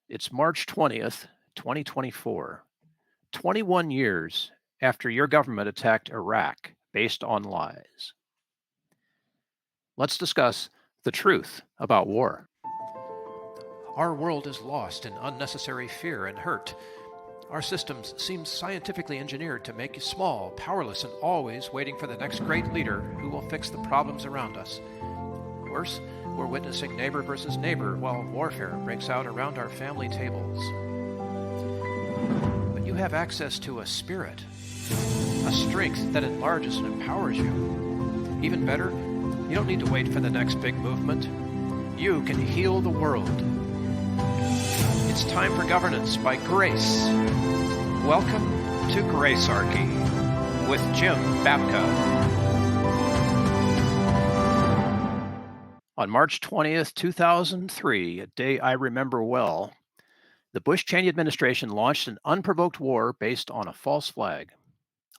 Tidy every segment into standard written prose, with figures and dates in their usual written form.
It's March 20th, 2024, 21 years after your government attacked Iraq based on lies. Let's discuss the truth about war. Our world is lost in unnecessary fear and hurt. Our systems seem scientifically engineered to make you small, powerless, and always waiting for the next great leader who will fix the problems around us. Worse, we're witnessing neighbor versus neighbor while warfare breaks out around our family tables. But you have access to a spirit, a strength that enlarges and empowers you. Even better, you don't need to wait for the next big movement. You can heal the world. It's time for governance by grace. Welcome to Gracearchy with Jim Babka. On March 20th, 2003, a day I remember well, the Bush-Cheney administration launched an unprovoked war based on a false flag,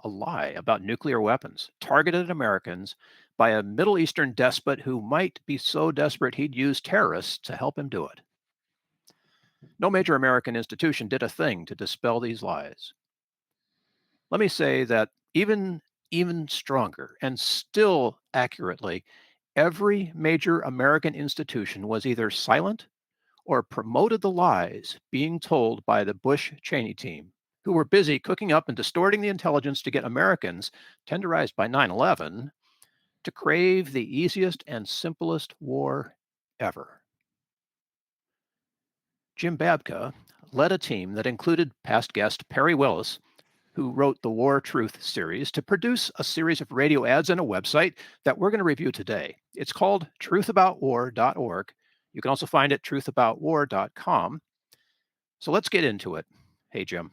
a lie about nuclear weapons targeted at Americans by a Middle Eastern despot who might be so desperate he'd use terrorists to help him do it. No major American institution did a thing to dispel these lies. Let me say that even stronger and still accurately, every major American institution was either silent or promoted the lies being told by the Bush-Cheney team, who were busy cooking up and distorting the intelligence to get Americans, tenderized by 9/11, to crave the easiest and simplest war ever. Jim Babka led a team that included past guest Perry Willis, who wrote the War Truth series, to produce a series of radio ads and a website that we're going to review today. It's called truthaboutwar.org. You can also find it truthaboutwar.com. So let's get into it. Hey, Jim,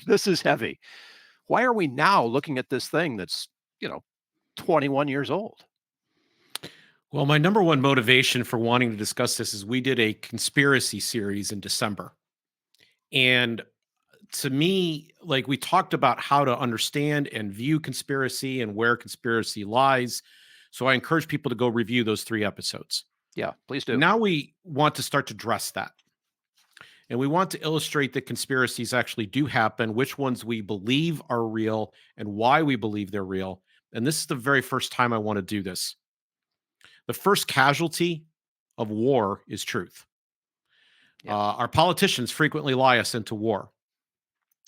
this is heavy. Why are we now looking at this thing that's, 21 years old? Well, my number one motivation for wanting to discuss this is we did a conspiracy series in December. And to me, like we talked about how to understand and view conspiracy and where conspiracy lies. So I encourage people to go review those 3 episodes. Yeah, please do. Now we want to start to address that. And we want to illustrate that conspiracies actually do happen, which ones we believe are real, and why we believe they're real. And this is the very first time I want to do this. The first casualty of war is truth. Yeah. Our politicians frequently lie us into war.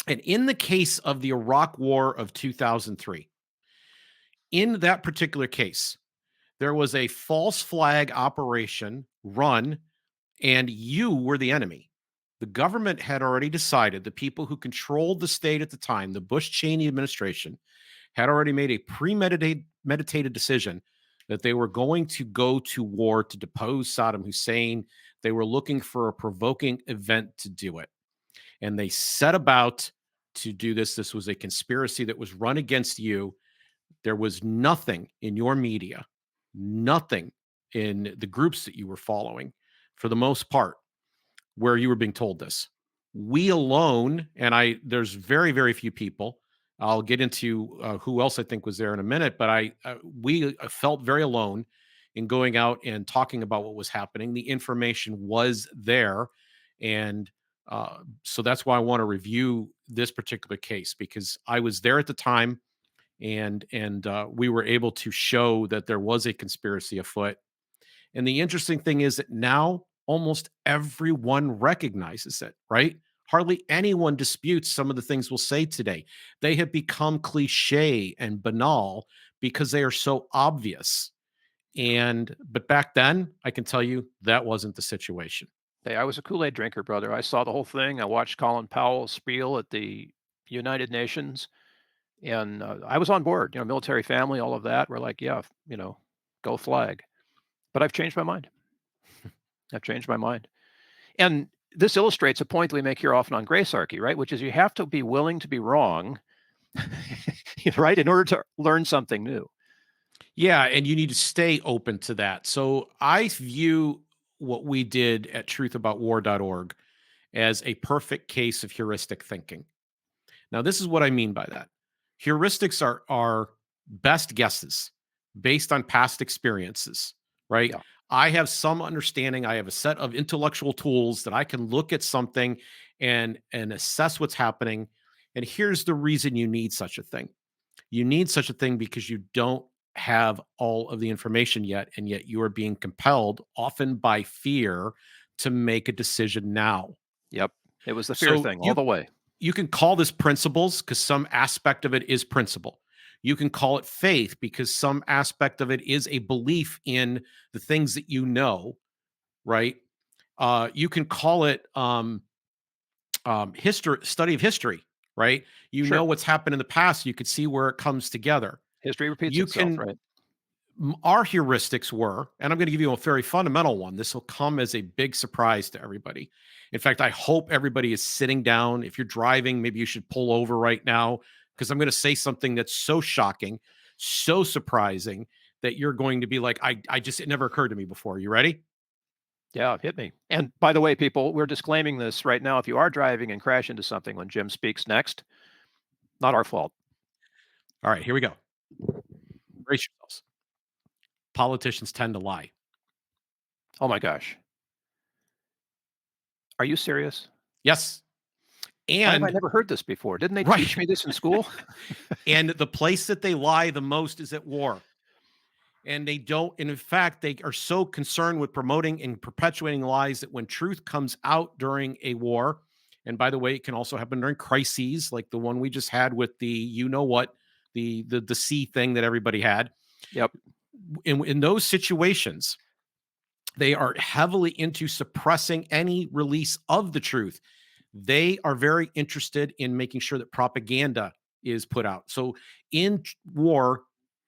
And in the case of the Iraq War of 2003, in that particular case, there was a false flag operation run, and you were the enemy. The government had already decided, the people who controlled the state at the time, the Bush-Cheney administration, had already made a premeditated decision that they were going to go to war to depose Saddam Hussein. They were looking for a provoking event to do it. And they set about to do this. This was a conspiracy that was run against you. There was nothing in your media, nothing in the groups that you were following, for the most part, where you were being told this. We alone, and there's very, very few people. I'll get into who else I think was there in a minute, but we felt very alone in going out and talking about what was happening. The information was there, and so that's why I want to review this particular case, because I was there at the time, and we were able to show that there was a conspiracy afoot. And the interesting thing is that now almost everyone recognizes it, right? Hardly anyone disputes some of the things we'll say today. They have become cliche and banal because they are so obvious. But back then, I can tell you that wasn't the situation. Hey, I was a Kool-Aid drinker, brother. I saw the whole thing. I watched Colin Powell spiel at the United Nations, and I was on board. Military family, all of that. We're like, yeah, go flag. But I've changed my mind. I've changed my mind. And this illustrates a point that we make here often on Gracearchy, right? Which is you have to be willing to be wrong, right, in order to learn something new. Yeah, and you need to stay open to that. So I view what we did at truthaboutwar.org as a perfect case of heuristic thinking. Now, this is what I mean by that. Heuristics are best guesses based on past experiences, right? Yeah. I have some understanding. I have a set of intellectual tools that I can look at something and assess what's happening. And here's the reason you need such a thing. You need such a thing because you don't have all of the information yet, and yet you are being compelled, often by fear, to make a decision now. Yep. It was the fear So thing all the way. you can call this principles because some aspect of it is principle. You can call it faith because some aspect of it is a belief in the things that you know, right? You can call it history, study of history, right? You know Sure. what's happened in the past. You could see where it comes together. History repeats You itself, can right? Our heuristics were, and I'm going to give you a very fundamental one. This will come as a big surprise to everybody. In fact, I hope everybody is sitting down. If you're driving, maybe you should pull over right now because I'm going to say something that's so shocking, so surprising that you're going to be like, I just, it never occurred to me before. You ready? Yeah, hit me. And by the way, people, we're disclaiming this right now. If you are driving and crash into something when Jim speaks next, not our fault. All right, here we go. Brace yourselves. Politicians tend to lie. Oh my gosh. Are you serious? Yes. Why have I And, never heard this before? Didn't they right. teach me this in school? And the place that they lie the most is at war. And they don't, and in fact, they are so concerned with promoting and perpetuating lies that when truth comes out during a war, and by the way, it can also happen during crises like the one we just had with the you know what, the sea thing that everybody had. Yep. In those situations, they are heavily into suppressing any release of the truth. They are very interested in making sure that propaganda is put out. So in war,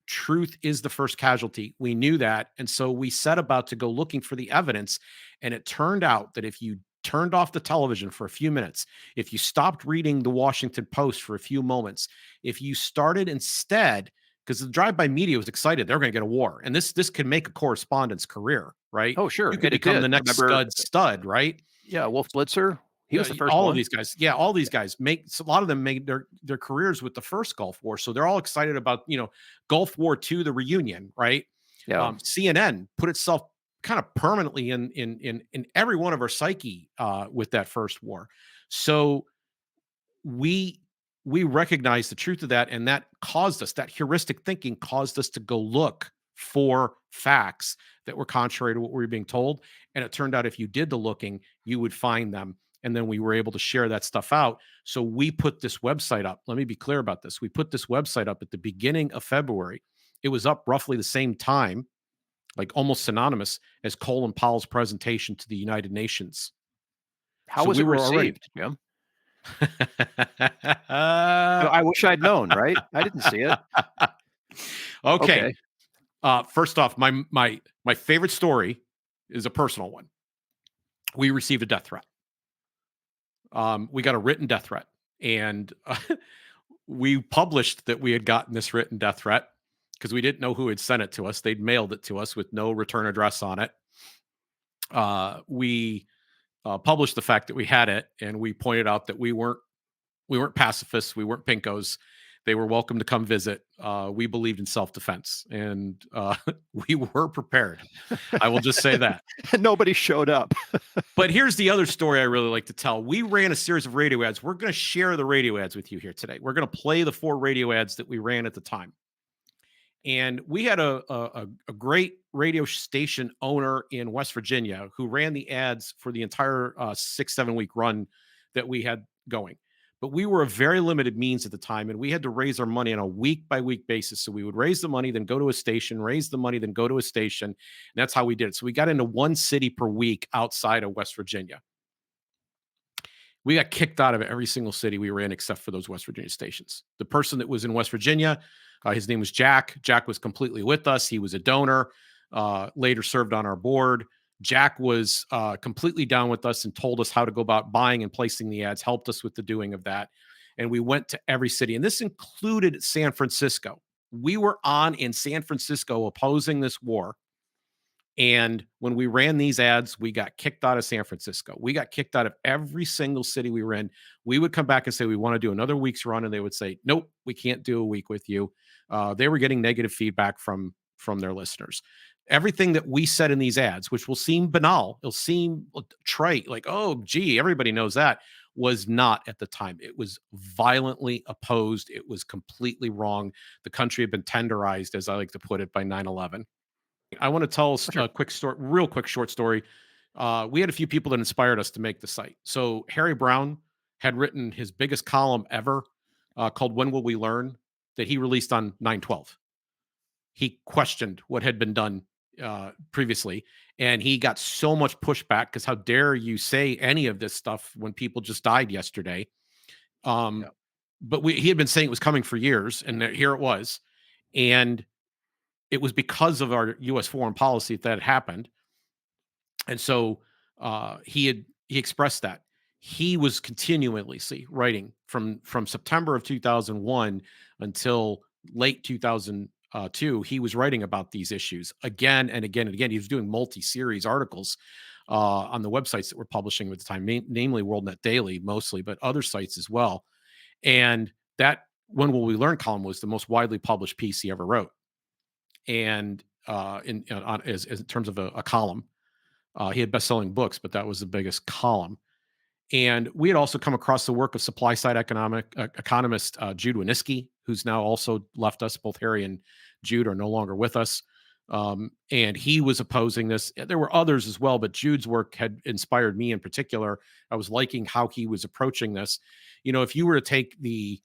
truth is the first casualty. We knew that. And so we set about to go looking for the evidence. And it turned out that if you turned off the television for a few minutes, if you stopped reading the Washington Post for a few moments, if you started instead, because the drive-by media was excited, they're going to get a war. And this can make a correspondent's career, right? Oh, sure. You And could it become the did. next Remember, stud, right? yeah, Wolf Blitzer. He Yeah, was the first all of one. these guys. Yeah, all these guys make a lot of them made their careers with the first Gulf War, so they're all excited about Gulf War II, the reunion, right? Yeah. CNN put itself kind of permanently in every one of our psyche with that first war. So we we recognize the truth of that, and that caused us, that heuristic thinking caused us to go look for facts that were contrary to what we were being told. And it turned out if you did the looking, you would find them. And then we were able to share that stuff out. So we put this website up. Let me be clear about this. We put this website up at the beginning of February. It was up roughly the same time, like almost synonymous as Colin Powell's presentation to the United Nations. How So was we it were already. received, Jim? I wish I'd known, right? I didn't see it. Okay. Okay. First off, my favorite story is a personal one. We received a death threat. We got a written death threat, and we published that we had gotten this written death threat because we didn't know who had sent it to us. They'd mailed it to us with no return address on it. We published the fact that we had it, and we pointed out that we weren't pacifists, we weren't pinkos. They were welcome to come visit. We believed in self-defense, and we were prepared. I will just say that. Nobody showed up. But here's the other story I really like to tell. We ran a series of radio ads. We're going to share the radio ads with you here today. We're going to play the 4 radio ads that we ran at the time. And we had a great radio station owner in West Virginia who ran the ads for the entire 6-7 week run that we had going. But we were a very limited means at the time, and we had to raise our money on a week by week basis. So we would raise the money, then go to a station, raise the money, then go to a station. And that's how we did it. So we got into one city per week outside of West Virginia. We got kicked out of every single city we were in except for those West Virginia stations. The person that was in West Virginia, his name was Jack. Jack was completely with us. He was a donor, later served on our board. Jack was completely down with us and told us how to go about buying and placing the ads, helped us with the doing of that. And we went to every city. And this included San Francisco. We were on in San Francisco opposing this war. And when we ran these ads, we got kicked out of San Francisco. We got kicked out of every single city we were in. We would come back and say, we want to do another week's run. And they would say, nope, we can't do a week with you. They were getting negative feedback from their listeners. Everything that we said in these ads, which will seem banal, it'll seem trite, like, oh, gee, everybody knows that, was not at the time. It was violently opposed. It was completely wrong. The country had been tenderized, as I like to put it, by 9/11. I want to tell For sure. a quick story, real quick short story. We had a few people that inspired us to make the site. So Harry Brown had written his biggest column ever, called "When Will We Learn?" that he released on 9/12. He questioned what had been done previously, and he got so much pushback because how dare you say any of this stuff when people just died yesterday? Um, Yeah. but he had been saying it was coming for years, and here it was, and it was because of our U.S. foreign policy that had happened. And so he expressed that he was continuously writing from September of 2001 until late 2002. He was writing about these issues again and again and again. He was doing multi-series articles on the websites that were publishing at the time, namely WorldNet Daily mostly, but other sites as well. And that "When Will We Learn" column was the most widely published piece he ever wrote, and as in terms of a column. He had best-selling books, but that was the biggest column. And we had also come across the work of supply side economist Jude Winniski, who's now also left us. Both Harry and Jude are no longer with us. And he was opposing this. There were others as well, but Jude's work had inspired me in particular. I was liking how he was approaching this. If you were to take the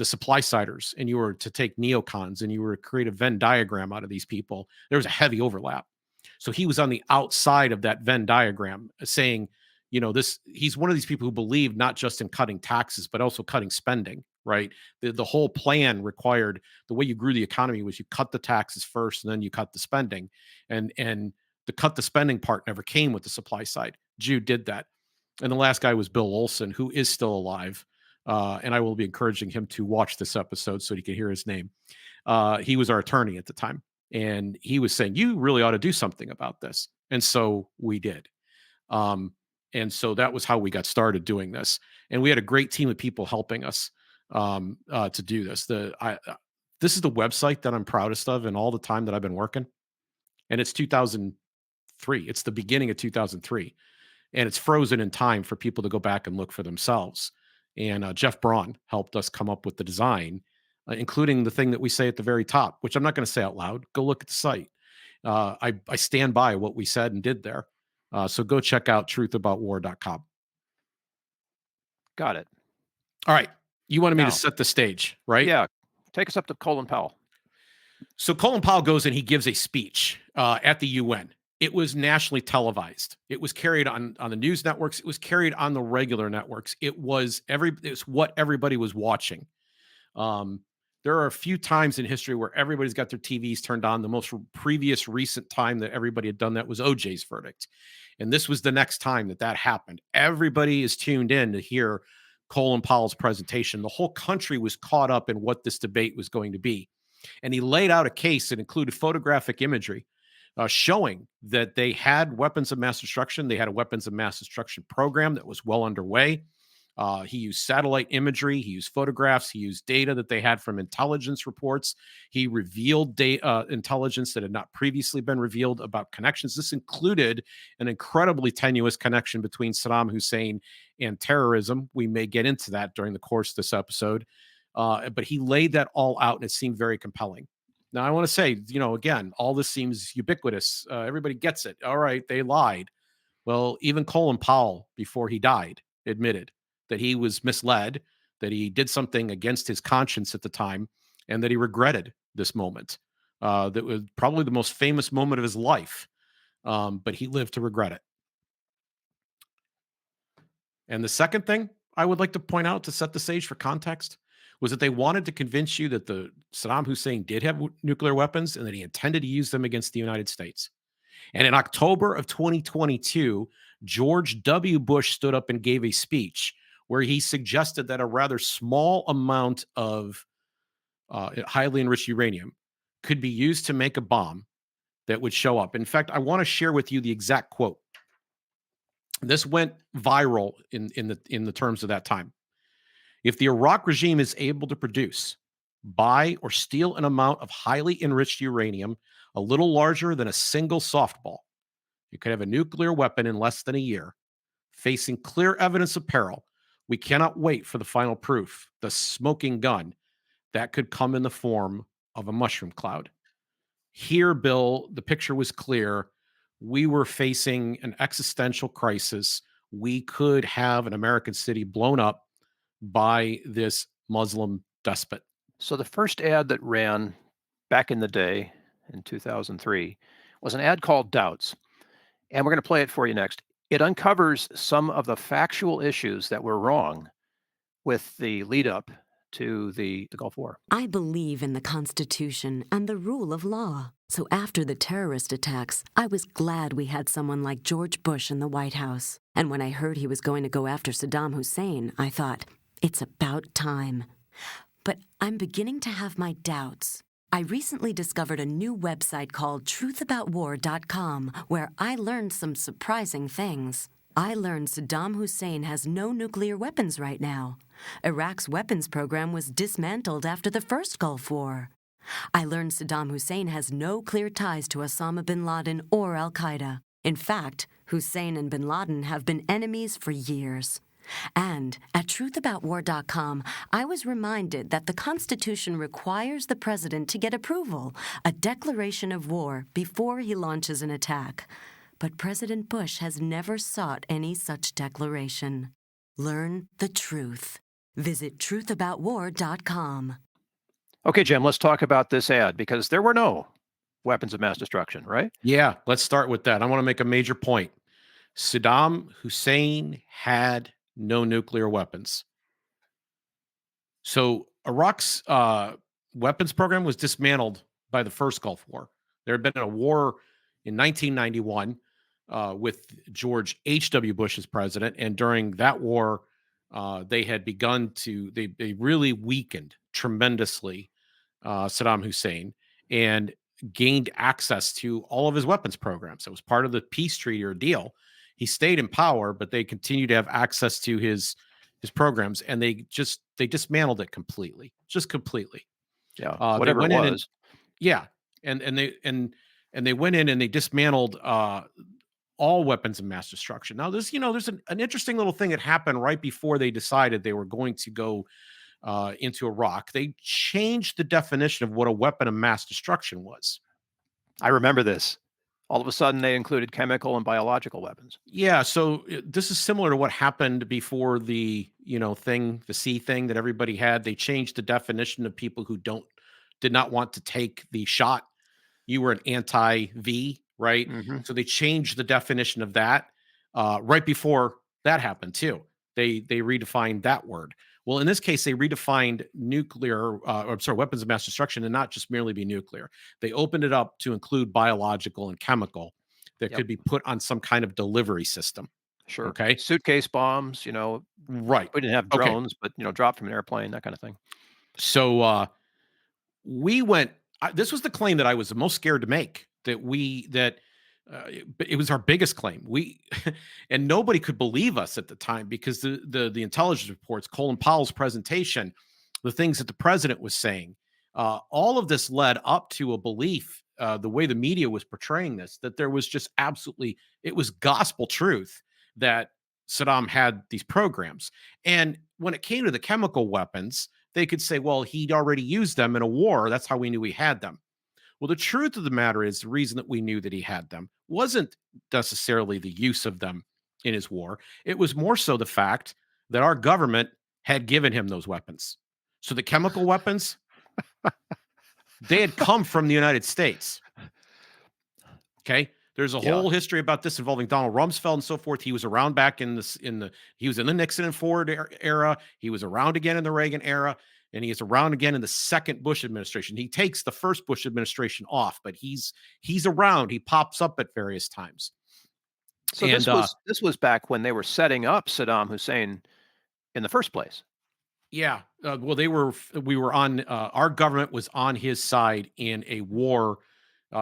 supply siders and you were to take neocons and you were to create a Venn diagram out of these people, there was a heavy overlap. So he was on the outside of that Venn diagram saying, he's one of these people who believe not just in cutting taxes, but also cutting spending, right? The whole plan required, the way you grew the economy was you cut the taxes first and then you cut the spending. And the cut the spending part never came with the supply side. Jude did that. And the last guy was Bill Olson, who is still alive. And I will be encouraging him to watch this episode so he can hear his name. He was our attorney at the time. And he was saying, you really ought to do something about this. And so we did. And so that was how we got started doing this. And we had a great team of people helping us to do this. This is the website that I'm proudest of in all the time that I've been working. And it's 2003. It's the beginning of 2003. And it's frozen in time for people to go back and look for themselves. And Jeff Braun helped us come up with the design, including the thing that we say at the very top, which I'm not going to say out loud. Go look at the site. I stand by what we said and did there. So go check out truthaboutwar.com. Got it. All right. You wanted me Now, to set the stage, right? Yeah. Take us up to Colin Powell. So Colin Powell goes and he gives a speech at the UN. It was nationally televised. It was carried on the news networks. It was carried on the regular networks. It's what everybody was watching. There are a few times in history where everybody's got their TVs turned on. The most previous recent time that everybody had done that was OJ's verdict. And this was the next time that happened. Everybody is tuned in to hear Colin Powell's presentation. The whole country was caught up in what this debate was going to be. And he laid out a case that included photographic imagery showing that they had weapons of mass destruction. They had a weapons of mass destruction program that was well underway. He used satellite imagery. He used photographs. He used data that they had from intelligence reports. He revealed intelligence that had not previously been revealed about connections. This included an incredibly tenuous connection between Saddam Hussein and terrorism. We may get into that during the course of this episode. But he laid that all out, and it seemed very compelling. Now, I want to say, again, all this seems ubiquitous. Everybody gets it. All right, they lied. Well, even Colin Powell, before he died, admitted that he was misled, that he did something against his conscience at the time, and that he regretted this moment. That was probably the most famous moment of his life, but he lived to regret it. And the second thing I would like to point out to set the stage for context was that they wanted to convince you that the Saddam Hussein did have nuclear weapons and that he intended to use them against the United States. And in October of 2022, George W. Bush stood up and gave a speech where he suggested that a rather small amount of highly enriched uranium could be used to make a bomb that would show up. In fact, I want to share with you the exact quote. This went viral in the terms of that time. If the Iraq regime is able to produce buy or steal an amount of highly enriched uranium a little larger than a single softball. You could have a nuclear weapon in less than a year. Facing clear evidence of peril, we cannot wait for the final proof, the smoking gun, that could come in the form of a mushroom cloud. Here, Bill, the picture was clear. We were facing an existential crisis. We could have an American city blown up by this Muslim despot. So the first ad that ran back in the day in 2003 was an ad called Doubts. And we're going to play it for you next. It uncovers some of the factual issues that were wrong with the lead up to the Gulf War. I believe in the Constitution and the rule of law. So after the terrorist attacks, I was glad we had someone like George Bush in the White House. And when I heard he was going to go after Saddam Hussein, I thought, it's about time. But I'm beginning to have my doubts. I recently discovered a new website called truthaboutwar.com where I learned some surprising things. I learned Saddam Hussein has no nuclear weapons right now. Iraq's weapons program was dismantled after the first Gulf War. I learned Saddam Hussein has no clear ties to Osama bin Laden or al-Qaeda. In fact, Hussein and bin Laden have been enemies for years. And at truthaboutwar.com, I was reminded that the Constitution requires the president to get approval, a declaration of war, before he launches an attack. But President Bush has never sought any such declaration. Learn the truth. Visit truthaboutwar.com. Okay, Jim, let's talk about this ad because there were no weapons of mass destruction, right? Yeah, let's start with that. I want to make a major point. Saddam Hussein had no nuclear weapons. So Iraq's weapons program was dismantled by the first Gulf War. There had been a war in 1991 with George H.W. Bush as president. And during that war, they had begun to, they really weakened tremendously Saddam Hussein and gained access to all of his weapons programs. It was part of the peace treaty or deal. He stayed in power, but they continued to have access to his programs, and they dismantled it completely, just completely. Yeah, whatever it was. And they went in and they dismantled all weapons of mass destruction. Now, there's an interesting little thing that happened right before they decided they were going to go into Iraq. They changed the definition of what a weapon of mass destruction was. I remember this. All of a sudden, they included chemical and biological weapons. Yeah, so this is similar to what happened before the the C thing that everybody had. They changed the definition of people who did not want to take the shot. You were an anti-V, right? Mm-hmm. So they changed the definition of that right before that happened too. They redefined that word. Well, in this case, they redefined weapons of mass destruction and not just merely be nuclear. They opened it up to include biological and chemical that could be put on some kind of delivery system. Sure. Okay. Suitcase bombs, Right. We didn't have drones, but, dropped from an airplane, that kind of thing. So we went, this was the claim that I was the most scared to make, it was our biggest claim. And nobody could believe us at the time because the intelligence reports, Colin Powell's presentation, the things that the president was saying, all of this led up to a belief, the way the media was portraying this, that there was just it was gospel truth that Saddam had these programs. And when it came to the chemical weapons, they could say, well, he'd already used them in a war. That's how we knew he had them. Well, the truth of the matter is the reason that we knew that he had them wasn't necessarily the use of them in his war. It was more so the fact that our government had given him those weapons. So the chemical weapons, they had come from the United States. Okay. There's a whole history about this involving Donald Rumsfeld and so forth. He was around back he was in the Nixon and Ford era. He was around again in the Reagan era. And he is around again in the second Bush administration. He takes the first Bush administration off, but he's around. He pops up at various times. So this was back when they were setting up Saddam Hussein in the first place. Yeah. Our government was on his side in a war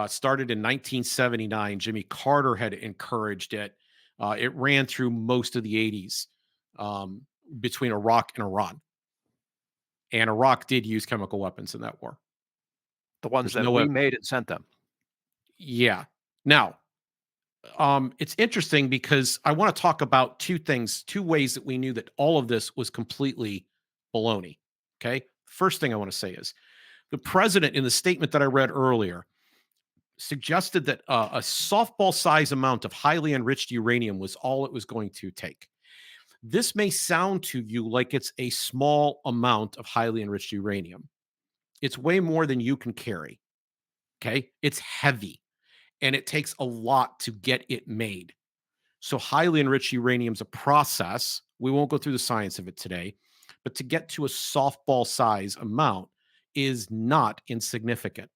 started in 1979. Jimmy Carter had encouraged it. It ran through most of the 80s between Iraq and Iran. And Iraq did use chemical weapons in that war. The ones There's that no we way. made and sent them. Yeah. Now, it's interesting because I want to talk about two things, two ways that we knew that all of this was completely baloney. Okay. First thing I want to say is the president, in the statement that I read earlier, suggested that a softball size amount of highly enriched uranium was all it was going to take. This may sound to you like it's a small amount of highly enriched uranium. It's way more than you can carry. Okay. It's heavy and it takes a lot to get it made. So, highly enriched uranium is a process. We won't go through the science of it today, but to get to a softball size amount is not insignificant.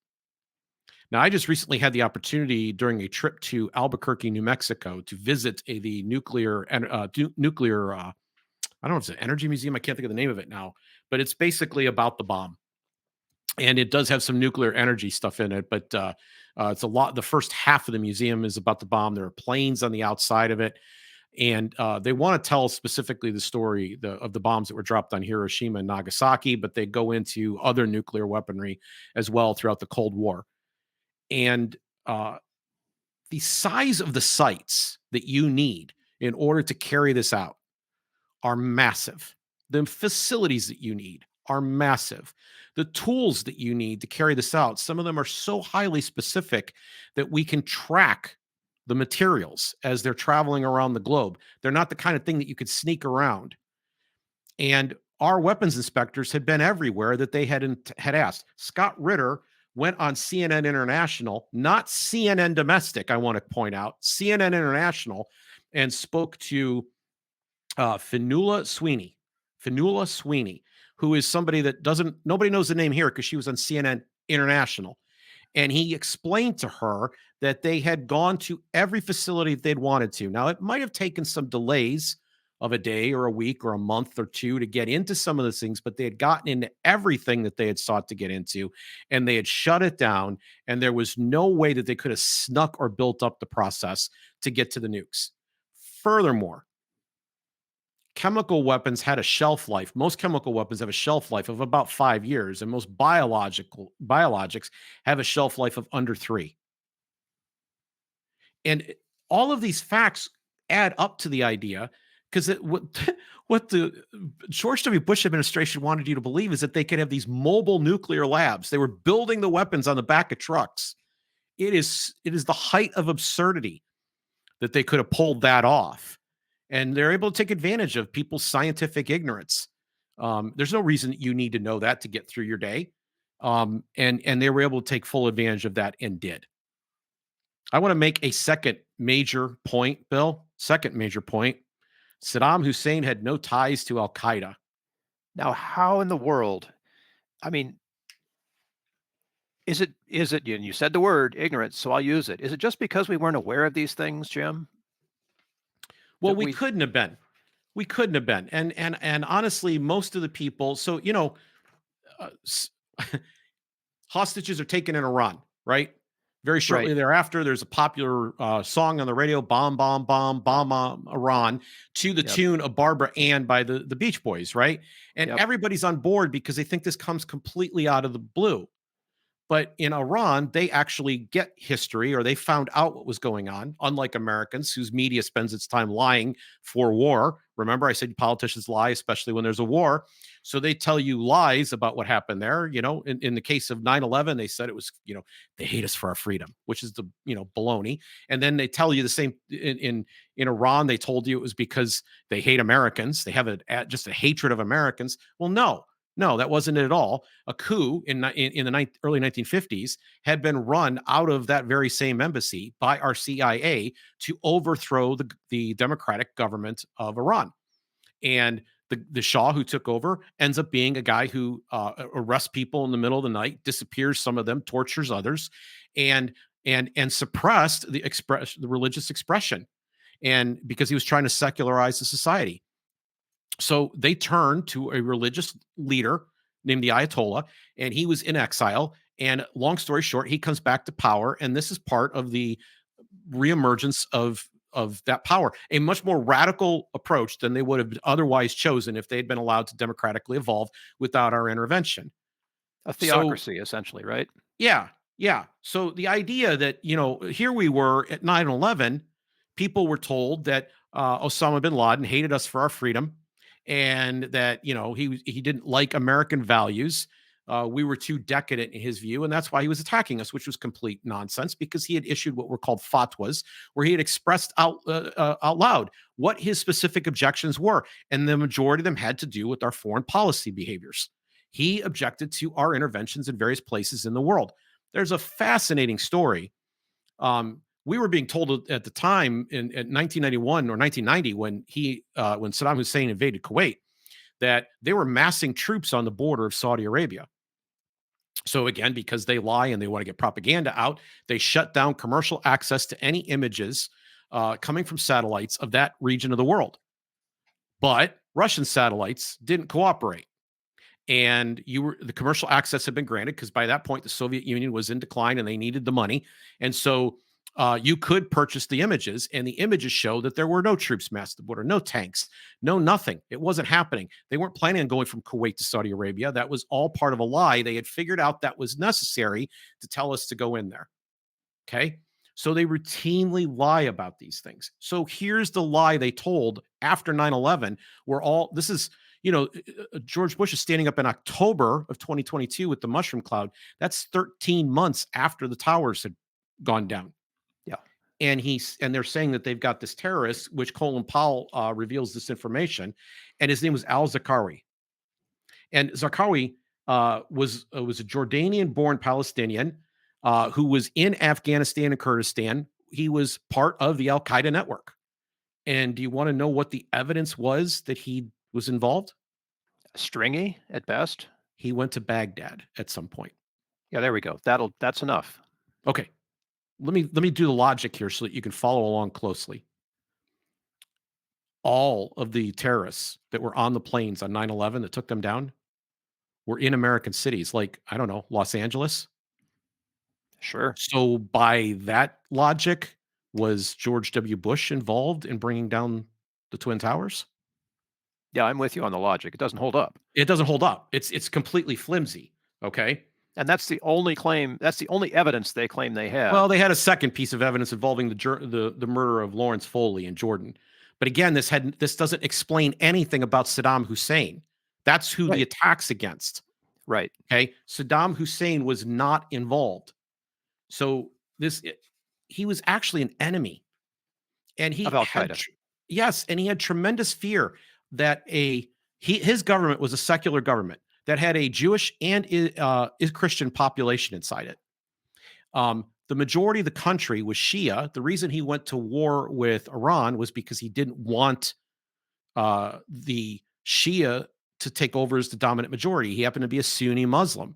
Now, I just recently had the opportunity during a trip to Albuquerque, New Mexico, to visit the nuclear. I don't know if it's an energy museum. I can't think of the name of it now, but it's basically about the bomb, and it does have some nuclear energy stuff in it. But it's a lot. The first half of the museum is about the bomb. There are planes on the outside of it, and they want to tell specifically the story of the bombs that were dropped on Hiroshima and Nagasaki, but they go into other nuclear weaponry as well throughout the Cold War. And the size of the sites that you need in order to carry this out are massive. The facilities that you need are massive. The tools that you need to carry this out, some of them are so highly specific that we can track the materials as they're traveling around the globe. They're not the kind of thing that you could sneak around. And our weapons inspectors had been everywhere that they had asked. Scott Ritter went on CNN International, not CNN Domestic, I want to point out, CNN International, and spoke to Fionnuala Sweeney, who is somebody that nobody knows the name here because she was on CNN International. And he explained to her that they had gone to every facility they'd wanted to. Now, it might have taken some delays of a day or a week or a month or two to get into some of those things, but they had gotten into everything that they had sought to get into, and they had shut it down, and there was no way that they could have snuck or built up the process to get to the nukes. Furthermore, chemical weapons had a shelf life. Most chemical weapons have a shelf life of about 5 years, and most biologics have a shelf life of under 3. And all of these facts add up to the idea, because what the George W. Bush administration wanted you to believe is that they could have these mobile nuclear labs. They were building the weapons on the back of trucks. It is the height of absurdity that they could have pulled that off. And they're able to take advantage of people's scientific ignorance. There's no reason that you need to know that to get through your day. And they were able to take full advantage of that and did. I want to make a second major point, Bill. Second major point. Saddam Hussein had no ties to al-Qaeda. Now, how in the world? I mean, is it, and you said the word ignorance, so I'll use it. Is it just because we weren't aware of these things, Jim? Well, we couldn't have been. We couldn't have been. And honestly, most of the people, so, hostages are taken in Iran, right? Very shortly thereafter, there's a popular song on the radio, Bomb, Bomb, Bomb, Bomb, Bomb, Iran, to the tune of Barbara Ann by the Beach Boys, right? And everybody's on board because they think this comes completely out of the blue. But in Iran, they actually get history, or they found out what was going on, unlike Americans, whose media spends its time lying for war. Remember, I said politicians lie, especially when there's a war. So they tell you lies about what happened there. In the case of 9/11, they said it was, they hate us for our freedom, which is the, baloney. And then they tell you the same in Iran. They told you it was because they hate Americans. They have just a hatred of Americans. Well, no, that wasn't it at all. A coup in the early 1950s had been run out of that very same embassy by our CIA to overthrow the democratic government of Iran. And the Shah who took over ends up being a guy who arrests people in the middle of the night, disappears some of them, tortures others, and suppressed the religious expression, and because he was trying to secularize the society. So they turned to a religious leader named the Ayatollah, and he was in exile. And long story short, he comes back to power. And this is part of the reemergence of of that power, a much more radical approach than they would have otherwise chosen if they'd been allowed to democratically evolve without our intervention. A So theocracy, essentially, right? yeah, yeah. So the idea that, here we were at 9/11, people were told that Osama bin Laden hated us for our freedom, and that, he didn't like American values. We were too decadent in his view, and that's why he was attacking us, which was complete nonsense because he had issued what were called fatwas, where he had expressed out loud what his specific objections were, and the majority of them had to do with our foreign policy behaviors. He objected to our interventions in various places in the world. There's a fascinating story. We were being told at the time in 1991 or 1990 when Saddam Hussein invaded Kuwait that they were massing troops on the border of Saudi Arabia. So again, because they lie and they want to get propaganda out, they shut down commercial access to any images coming from satellites of that region of the world. But Russian satellites didn't cooperate. And the commercial access had been granted because by that point the Soviet Union was in decline and they needed the money, and so you could purchase the images, and the images show that there were no troops massed at the border, no tanks, no nothing. It wasn't happening. They weren't planning on going from Kuwait to Saudi Arabia. That was all part of a lie. They had figured out that was necessary to tell us to go in there. Okay. So they routinely lie about these things. So here's the lie they told after 9/11, where this is, George Bush is standing up in October of 2022 with the mushroom cloud. That's 13 months after the towers had gone down. Yeah. And they're saying that they've got this terrorist, which Colin Powell reveals this information, and his name was al-Zarqawi. And Zarqawi was a Jordanian-born Palestinian who was in Afghanistan and Kurdistan. He was part of the al-Qaeda network. And do you want to know what the evidence was that he was involved? Stringy at best. He went to Baghdad at some point. Yeah, there we go. That's enough. Okay. Let me do the logic here so that you can follow along closely. All of the terrorists that were on the planes on 9/11 that took them down were in American cities like, I don't know, Los Angeles. Sure. So by that logic, was George W. Bush involved in bringing down the Twin Towers? Yeah, I'm with you on the logic. It doesn't hold up. It doesn't hold up. It's completely flimsy. Okay. And that's the only claim. That's the only evidence they claim they have. Well, they had a second piece of evidence involving the murder of Lawrence Foley in Jordan. But again, this doesn't explain anything about Saddam Hussein. That's who the attack's against. Right. Okay. Saddam Hussein was not involved. So he was actually an enemy. And he of al-Qaeda. Yes, and he had tremendous fear that his government was a secular government that had a Jewish and Christian population inside it. The majority of the country was Shia. The reason he went to war with Iran was because he didn't want the Shia to take over as the dominant majority. He happened to be a Sunni Muslim,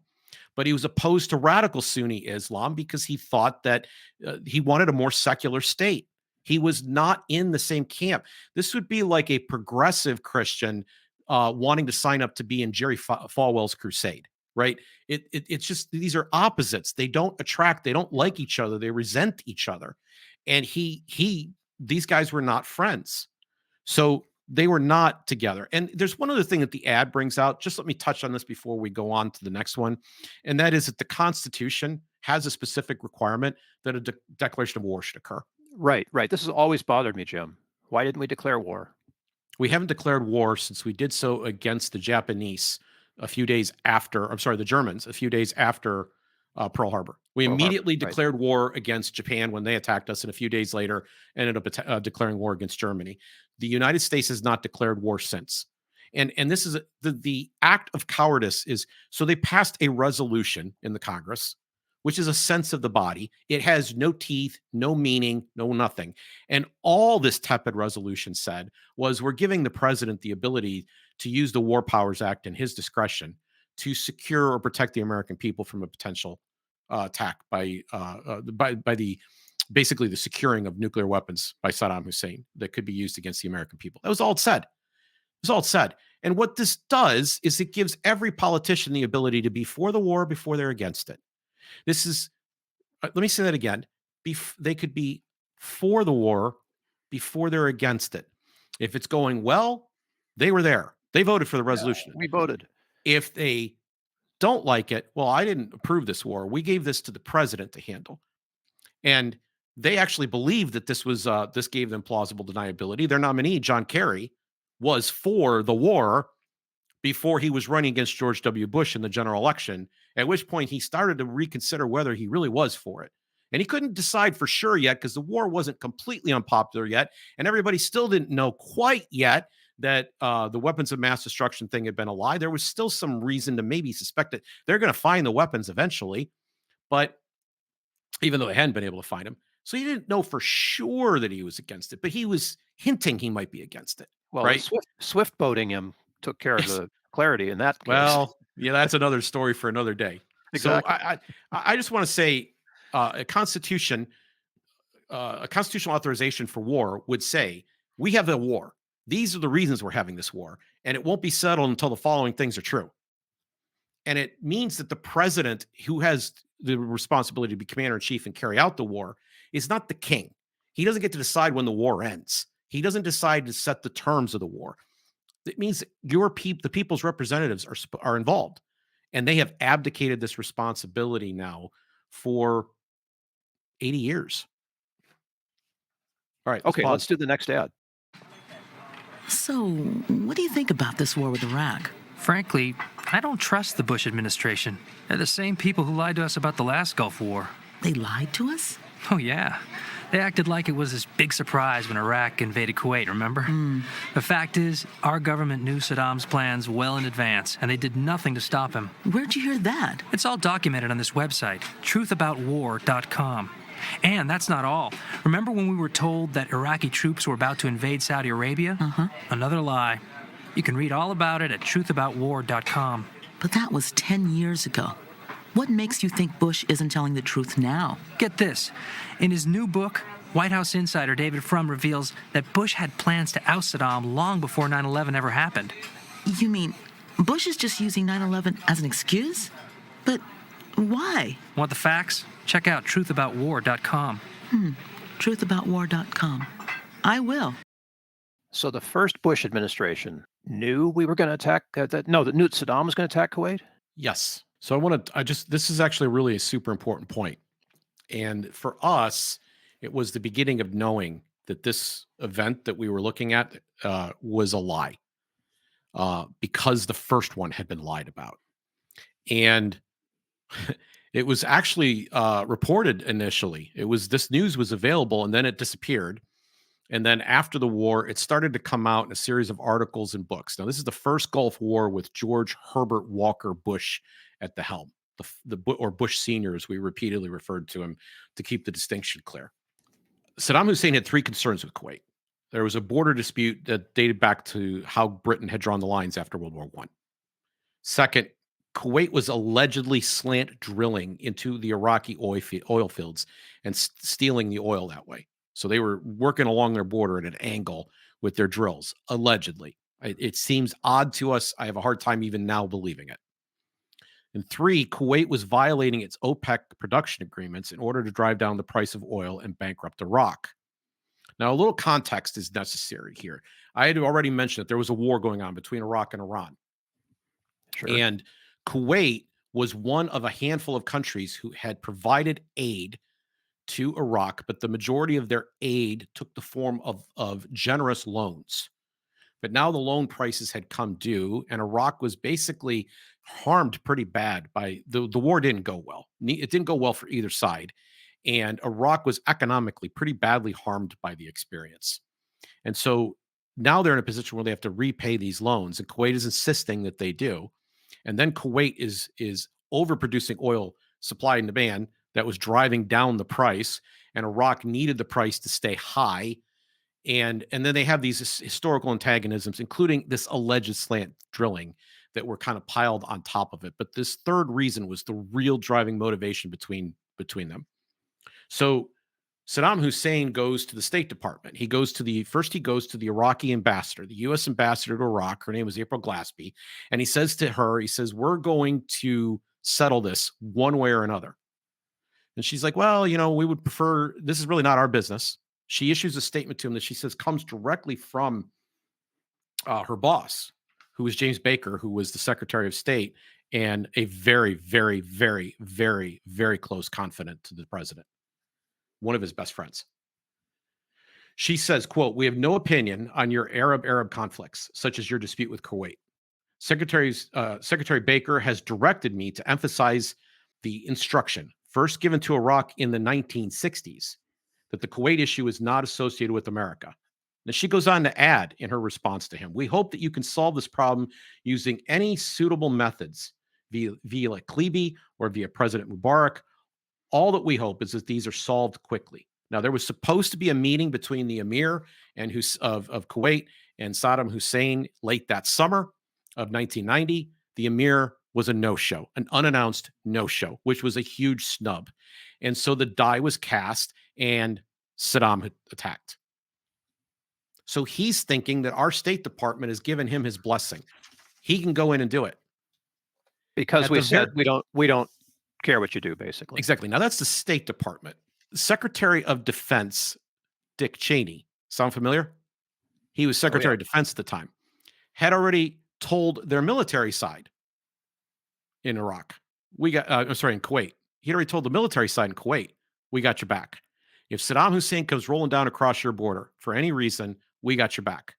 but he was opposed to radical Sunni Islam because he thought that he wanted a more secular state. He was not in the same camp. This would be like a progressive Christian wanting to sign up to be in Jerry Falwell's crusade, right? It's just, these are opposites. They don't attract. They don't like each other. They resent each other. And these guys were not friends. So they were not together. And there's one other thing that the ad brings out. Just let me touch on this before we go on to the next one. And that is that the Constitution has a specific requirement that a declaration of war should occur. Right. This has always bothered me, Jim. Why didn't we declare war? We haven't declared war since we did so against the Japanese the Germans a few days after Pearl Harbor. We immediately declared war against Japan when they attacked us, and a few days later ended up declaring war against Germany. The United States has not declared war since. And this is the act of cowardice so they passed a resolution in the Congress, which is a sense of the body. It has no teeth, no meaning, no nothing. And all this tepid resolution said was we're giving the president the ability to use the War Powers Act in his discretion to secure or protect the American people from a potential attack by basically the securing of nuclear weapons by Saddam Hussein that could be used against the American people. That was all it said. It was all it said. And what this does is it gives every politician the ability to be for the war before they're against it. This is, let me say that again. They could be for the war before they're against it. If it's going well, they were there. They voted for the resolution. We voted. If they don't like it, well, I didn't approve this war. We gave this to the president to handle. And they actually believed that this gave them plausible deniability. Their nominee, John Kerry, was for the war before he was running against George W. Bush in the general election, at which point he started to reconsider whether he really was for it. And he couldn't decide for sure yet because the war wasn't completely unpopular yet. And everybody still didn't know quite yet that the weapons of mass destruction thing had been a lie. There was still some reason to maybe suspect that they're going to find the weapons eventually, but even though they hadn't been able to find them. So he didn't know for sure that he was against it, but he was hinting he might be against it. Well, right? Swift boating him took care of the clarity in that case. Well, yeah, that's another story for another day. Exactly. So I just want to say a constitutional authorization for war would say, we have a war. These are the reasons we're having this war, and it won't be settled until the following things are true. And it means that the president, who has the responsibility to be commander in chief and carry out the war, is not the king. He doesn't get to decide when the war ends. He doesn't decide to set the terms of the war. It means the people's representatives are involved, and they have abdicated this responsibility now for 80 years. All right. Okay, let's do the next ad. So, what do you think about this war with Iraq? Frankly, I don't trust the Bush administration. They're the same people who lied to us about the last Gulf War. They lied to us? Oh, yeah. They acted like it was this big surprise when Iraq invaded Kuwait, remember? The fact is, our government knew Saddam's plans well in advance, and they did nothing to stop him. Where'd you hear that? It's all documented on this website, truthaboutwar.com. And that's not all. Remember when we were told that Iraqi troops were about to invade Saudi Arabia? Another lie. You can read all about it at truthaboutwar.com. But that was 10 years ago. What makes you think Bush isn't telling the truth now? Get this. In his new book, White House insider David Frum reveals that Bush had plans to oust Saddam long before 9/11 ever happened. You mean Bush is just using 9/11 as an excuse? But why? Want the facts? Check out truthaboutwar.com. Truthaboutwar.com. I will. So the first Bush administration knew we were going to attack, that knew Saddam was going to attack Kuwait? Yes. So this is actually really a super important point. And for us, it was the beginning of knowing that this event that we were looking at was a lie because the first one had been lied about. And it was actually reported initially. This news was available and then it disappeared. And then after the war, it started to come out in a series of articles and books. Now, this is the first Gulf War with George Herbert Walker Bush at the helm, or Bush Sr., as we repeatedly referred to him to keep the distinction clear. Saddam Hussein had three concerns with Kuwait. There was a border dispute that dated back to how Britain had drawn the lines after World War I. Second, Kuwait was allegedly slant drilling into the Iraqi oil fields and stealing the oil that way. So they were working along their border at an angle with their drills, allegedly. It seems odd to us. I have a hard time even now believing it. And three, Kuwait was violating its OPEC production agreements in order to drive down the price of oil and bankrupt Iraq. Now, a little context is necessary here. I had already mentioned that there was a war going on between Iraq and Iran. Sure. And Kuwait was one of a handful of countries who had provided aid to Iraq, but the majority of their aid took the form of generous loans. But now the loan prices had come due, and Iraq was basically harmed pretty bad by the war. Didn't go well. It didn't go well for either side. And Iraq was economically pretty badly harmed by the experience. And so now they're in a position where they have to repay these loans, and Kuwait is insisting that they do. And then Kuwait is overproducing oil supply and demand that was driving down the price, and Iraq needed the price to stay high. And then they have these historical antagonisms, including this alleged slant drilling that were kind of piled on top of it. But this third reason was the real driving motivation between them. So Saddam Hussein goes to the State Department. He goes to the Iraqi ambassador, the U.S. ambassador to Iraq. Her name was April Glaspie. And he says to her, we're going to settle this one way or another. And she's like, well, we would prefer, this is really not our business. She issues a statement to him that she says comes directly from her boss, who was James Baker, who was the Secretary of State and a very, very, very, very, very close confidant to the president, one of his best friends. She says, quote, "We have no opinion on your Arab-Arab conflicts, such as your dispute with Kuwait. Secretary Baker has directed me to emphasize the instruction first given to Iraq in the 1960s that the Kuwait issue is not associated with America." Now, she goes on to add in her response to him, "We hope that you can solve this problem using any suitable methods via Klibi or via President Mubarak. All that we hope is that these are solved quickly." Now, there was supposed to be a meeting between the emir and of Kuwait and Saddam Hussein late that summer of 1990. The emir was a no-show, an unannounced no-show, which was a huge snub. And so the die was cast and Saddam had attacked. So he's thinking that our State Department has given him his blessing. He can go in and do it. Because we said we don't care what you do, basically. Exactly. Now that's the State Department. Secretary of Defense Dick Cheney. Sound familiar? He was Secretary of Defense at the time. Had already told their military side in Iraq, in Kuwait. He'd already told the military side in Kuwait, we got your back. If Saddam Hussein comes rolling down across your border for any reason, we got your back.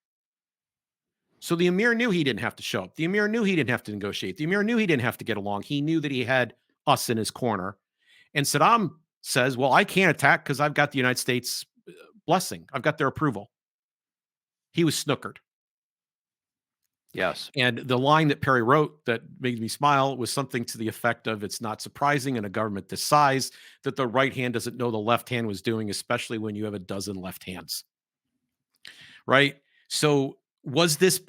So the emir knew he didn't have to show up. The emir knew he didn't have to negotiate. The emir knew he didn't have to get along. He knew that he had us in his corner. And Saddam says, well, I can't attack because I've got the United States blessing. I've got their approval. He was snookered. Yes. And the line that Perry wrote that made me smile was something to the effect of, "It's not surprising in a government this size that the right hand doesn't know the left hand was doing, especially when you have a dozen left hands." Right? So was this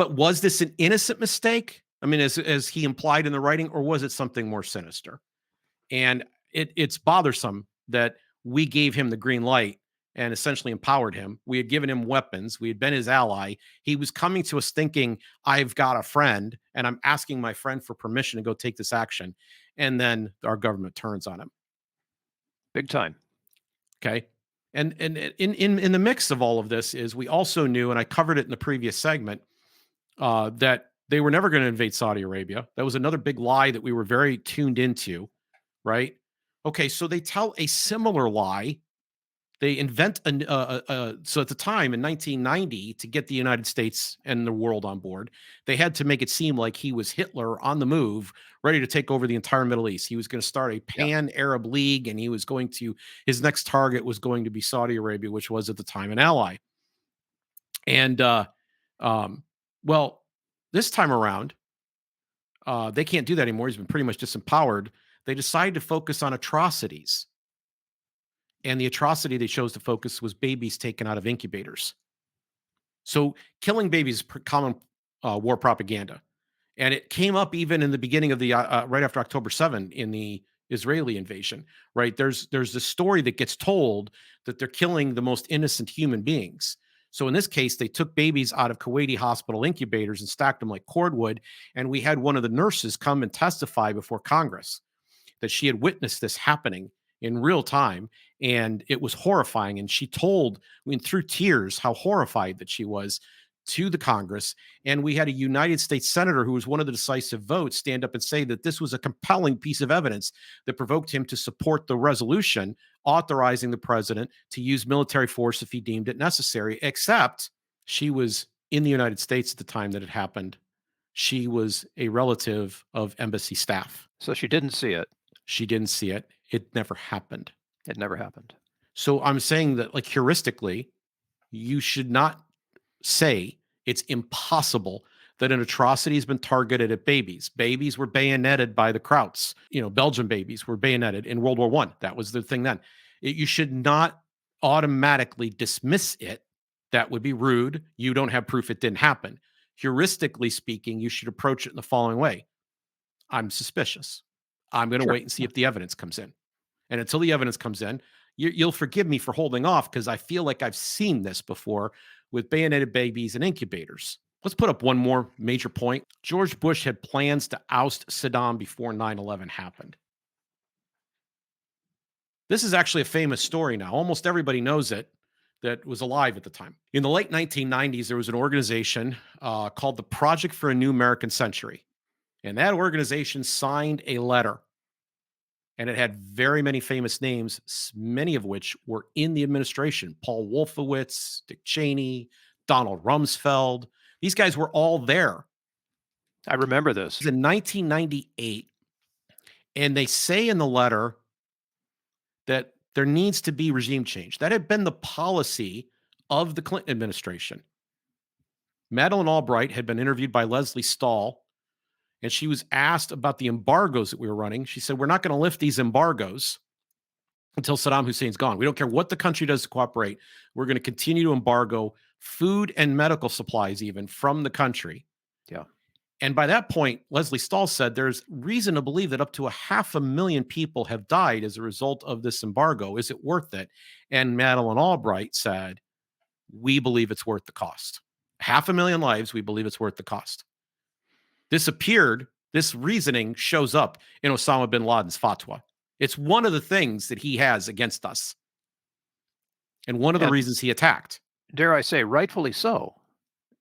an innocent mistake? I mean, as he implied in the writing, or was it something more sinister? And it's bothersome that we gave him the green light and essentially empowered him. We had given him weapons. We had been his ally. He was coming to us thinking, I've got a friend, and I'm asking my friend for permission to go take this action. And then our government turns on him. Big time. Okay. And in the mix of all of this is we also knew, and I covered it in the previous segment, that they were never going to invade Saudi Arabia. That was another big lie that we were very tuned into, right? Okay, so they tell a similar lie. They invent so at the time in 1990, to get the United States and the world on board, they had to make it seem like he was Hitler on the move, ready to take over the entire Middle East. He was going to start a pan-Arab league, and his next target was going to be Saudi Arabia, which was at the time an ally. And well, this time around, they can't do that anymore. He's been pretty much disempowered. They decided to focus on atrocities. And the atrocity they chose to focus was babies taken out of incubators. So killing babies is common war propaganda. And it came up even in the beginning of the, right after October 7 in the Israeli invasion, right? There's this story that gets told that they're killing the most innocent human beings. So in this case, they took babies out of Kuwaiti hospital incubators and stacked them like cordwood. And we had one of the nurses come and testify before Congress that she had witnessed this happening in real time, and it was horrifying. And she told, through tears, how horrified that she was to the Congress. And we had a United States senator who was one of the decisive votes stand up and say that this was a compelling piece of evidence that provoked him to support the resolution authorizing the president to use military force if he deemed it necessary, except she was in the United States at the time that it happened. She was a relative of embassy staff. So she didn't see it. She didn't see it. It never happened. It never happened. So I'm saying that, like, heuristically, you should not say it's impossible that an atrocity has been targeted at babies. Babies were bayoneted by the Krauts. Belgian babies were bayoneted in World War I. That was the thing then. You should not automatically dismiss it. That would be rude. You don't have proof it didn't happen. Heuristically speaking, you should approach it in the following way. I'm suspicious. I'm going to wait and see if the evidence comes in. And until the evidence comes in, you'll forgive me for holding off because I feel like I've seen this before with bayoneted babies and incubators. Let's put up one more major point. George Bush had plans to oust Saddam before 9/11 happened. This is actually a famous story now. Almost everybody knows it, that was alive at the time. In the late 1990s, there was an organization called the Project for a New American Century. And that organization signed a letter. And it had very many famous names, many of which were in the administration. Paul Wolfowitz, Dick Cheney, Donald Rumsfeld. These guys were all there. I remember this. It was in 1998. And they say in the letter that there needs to be regime change. That had been the policy of the Clinton administration. Madeleine Albright had been interviewed by Leslie Stahl, and she was asked about the embargoes that we were running. She said, we're not going to lift these embargoes until Saddam Hussein's gone. We don't care what the country does to cooperate. We're going to continue to embargo food and medical supplies even from the country. Yeah. And by that point, Leslie Stahl said there's reason to believe that up to 500,000 people have died as a result of this embargo. Is it worth it? And Madeleine Albright said, we believe it's worth the cost. 500,000 lives, we believe it's worth the cost. This reasoning shows up in Osama bin Laden's fatwa. It's one of the things that he has against us. And one of the reasons he attacked. Dare I say, rightfully so.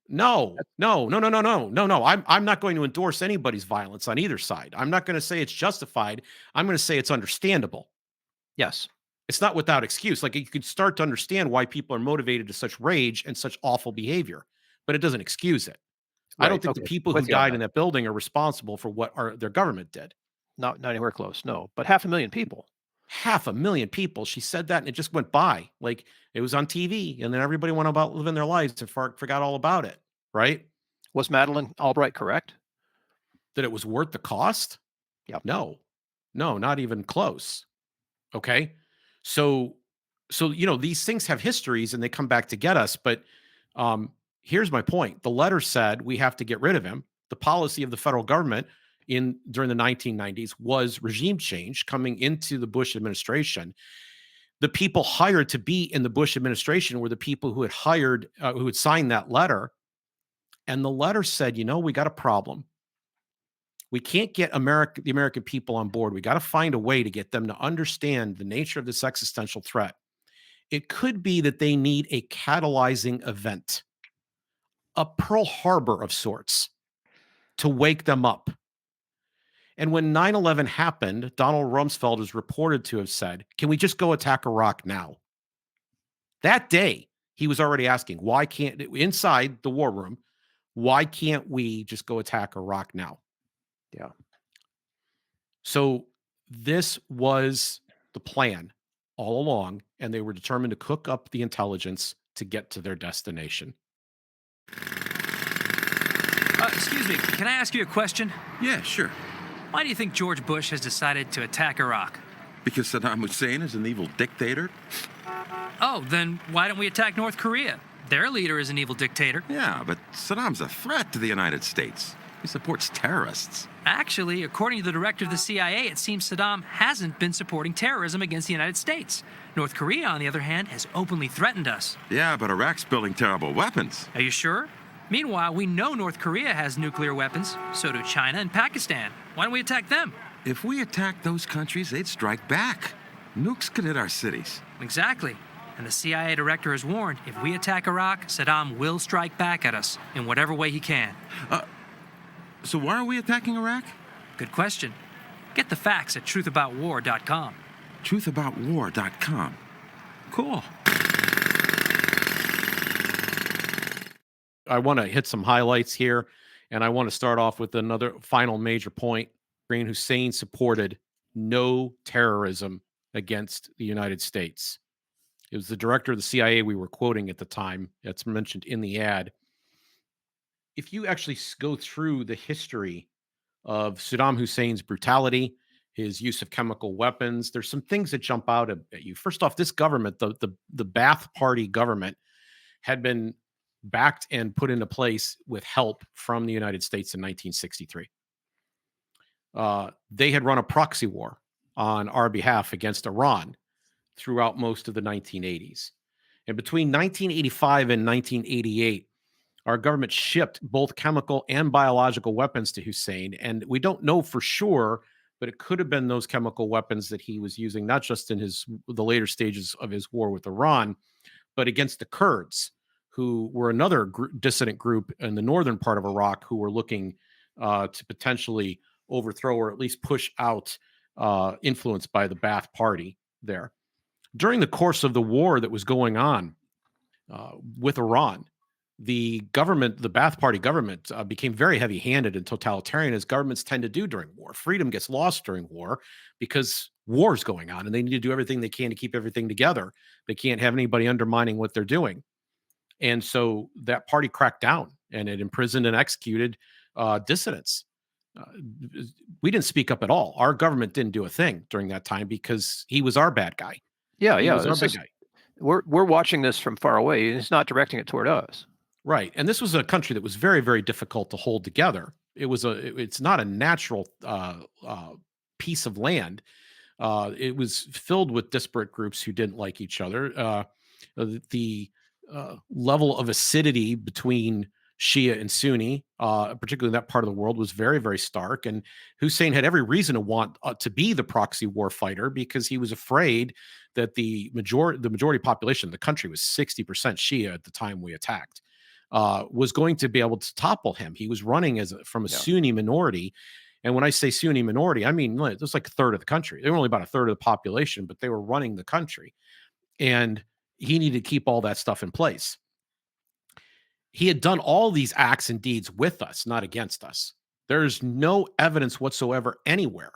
No. I'm not going to endorse anybody's violence on either side. I'm not going to say it's justified. I'm going to say it's understandable. Yes. It's not without excuse. Like, you could start to understand why people are motivated to such rage and such awful behavior, but it doesn't excuse it. Right. I don't think the people who died in that building are responsible for what their government did. Not anywhere close, no. But 500,000 people. 500,000 people. She said that and it just went by. Like, it was on TV, and then everybody went about living their lives and forgot all about it, right? Was Madeleine Albright correct? That it was worth the cost? Yeah. No, not even close. Okay. So, these things have histories and they come back to get us. But here's my point. The letter said we have to get rid of him. The policy of the federal government during the 1990s was regime change coming into the Bush administration. The people hired to be in the Bush administration were the people who had who had signed that letter. And the letter said, we got a problem. We can't get the American people on board. We got to find a way to get them to understand the nature of this existential threat. It could be that they need a catalyzing event, a Pearl Harbor of sorts, to wake them up. And when 9/11 happened, Donald Rumsfeld is reported to have said, can we just go attack Iraq now? That day, he was already asking, why can't, inside the war room, why can't we just go attack Iraq now? Yeah. So this was the plan all along, and they were determined to cook up the intelligence to get to their destination. Excuse me, can I ask you a question? Yeah, sure. Why do you think George Bush has decided to attack Iraq? Because Saddam Hussein is an evil dictator? Oh, then why don't we attack North Korea? Their leader is an evil dictator. Yeah, but Saddam's a threat to the United States. He supports terrorists. Actually, according to the director of the CIA, it seems Saddam hasn't been supporting terrorism against the United States. North Korea, on the other hand, has openly threatened us. Yeah, but Iraq's building terrible weapons. Are you sure? Meanwhile, we know North Korea has nuclear weapons. So do China and Pakistan. Why don't we attack them? If we attack those countries, they'd strike back. Nukes could hit our cities. Exactly. And the CIA director has warned, if we attack Iraq, Saddam will strike back at us in whatever way he can. So why are we attacking Iraq? Good question. Get the facts at truthaboutwar.com. Truthaboutwar.com. Cool. I want to hit some highlights here, and I want to start off with another final major point. Hussein supported no terrorism against the United States. It was the director of the CIA we were quoting at the time. That's mentioned in the ad. If you actually go through the history of Saddam Hussein's brutality, his use of chemical weapons, there's some things that jump out at you. First off, this government, the Ba'ath Party government, had been backed and put into place with help from the United States in 1963. They had run a proxy war on our behalf against Iran throughout most of the 1980s. And between 1985 and 1988, our government shipped both chemical and biological weapons to Hussein. And we don't know for sure, but it could have been those chemical weapons that he was using, not just in the later stages of his war with Iran, but against the Kurds, who were another dissident group in the northern part of Iraq who were looking to potentially overthrow or at least push out influence by the Ba'ath Party there. During the course of the war that was going on with Iran, the government, the Ba'ath Party government, became very heavy-handed and totalitarian, as governments tend to do during war. Freedom gets lost during war because war is going on, and they need to do everything they can to keep everything together. They can't have anybody undermining what they're doing. And so that party cracked down, and it imprisoned and executed dissidents. We didn't speak up at all. Our government didn't do a thing during that time because he was our bad guy. Yeah, He yeah. was our bad guy. We're watching this from far away. He's not directing it toward us. Right. And this was a country that was very, very difficult to hold together. It's not a natural piece of land. It was filled with disparate groups who didn't like each other. The level of acidity between Shia and Sunni, particularly in that part of the world, was very, very stark. And Hussein had every reason to want to be the proxy war fighter because he was afraid that the majority population of the country was 60% Shia at the time we attacked. Was going to be able to topple him. He was running from a Sunni minority. And when I say Sunni minority, I mean, it was like a third of the country. They were only about a third of the population, but they were running the country. And he needed to keep all that stuff in place. He had done all these acts and deeds with us, not against us. There's no evidence whatsoever anywhere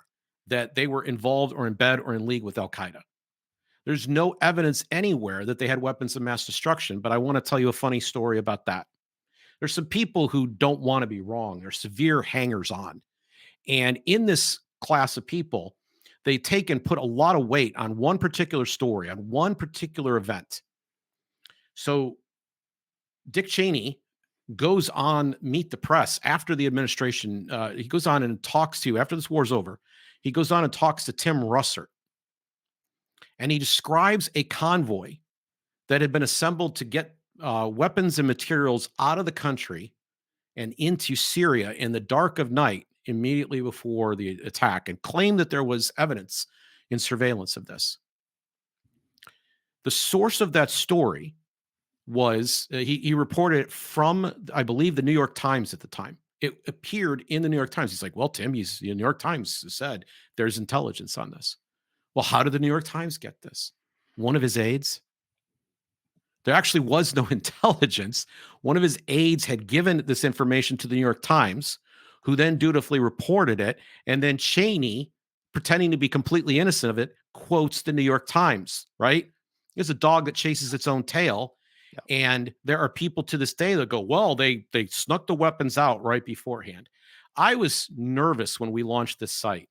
that they were involved or in bed or in league with al-Qaeda. There's no evidence anywhere that they had weapons of mass destruction, but I want to tell you a funny story about that. There's some people who don't want to be wrong. They're severe hangers-on. And in this class of people, they take and put a lot of weight on one particular story, on one particular event. So Dick Cheney goes on Meet the Press after the administration. He goes on and talks to, after this war's over, he goes on and talks to Tim Russert. And he describes a convoy that had been assembled to get weapons and materials out of the country and into Syria in the dark of night immediately before the attack, and claimed that there was evidence in surveillance of this. The source of that story was, he reported it from, I believe, the New York Times at the time. It appeared in the New York Times. He's like, well, Tim, the New York Times said there's intelligence on this. Well, how did the New York Times get this? One of his aides? There actually was no intelligence. One of his aides had given this information to the New York Times, who then dutifully reported it. And then Cheney, pretending to be completely innocent of it, quotes the New York Times, right? It's a dog that chases its own tail. Yeah. And there are people to this day that go, well, they snuck the weapons out right beforehand. I was nervous when we launched this site